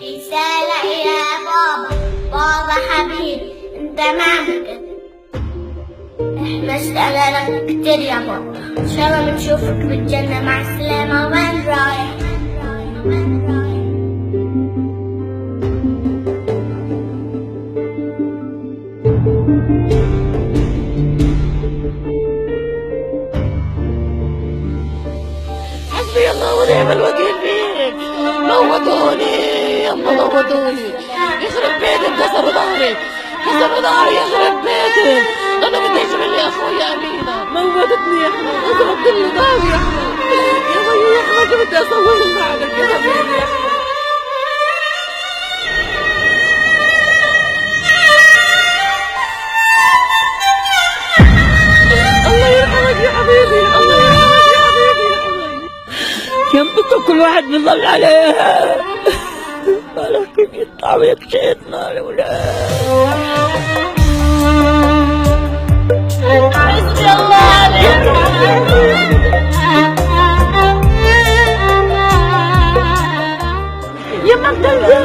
رسالة إلى بابا. بابا حبيبي انت مامتك، مسألة لك كتير يا بابا. إن شاء الله بنشوفك بالجنة. مع السلامة. وين رايح؟ حسبي الله ونعم الوكيل فيك. موتوني يما، موتوني. يخرب بيتك، كسروا ظهري، كسروا ظهري، يخرب بيتك. انا بدي اجيب لي اخويا امينه. موتتني يا احمد، كسرت لي ظهري يا احمد. يا بي يا احمد، بدي اصور معك يا حبيبي يا احمد. الله يرحمك يا حبيبي، الله يرحمك يا حبيبي يا حبيبي. ينبطوا كل واحد بيضل عليها. مالك كيف يطلع ويكشفنا الأولاد. حسبي الله عليك. يا ما بتنزل.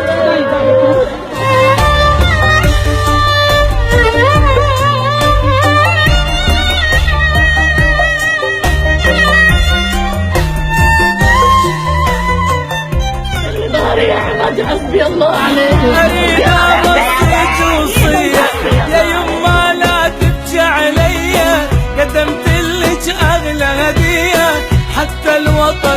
حسبي الله عليك. أريد أوصيك وصية يا يما، لا تبكي عليا. قدمت لك أغلى هدية، حتى الوطن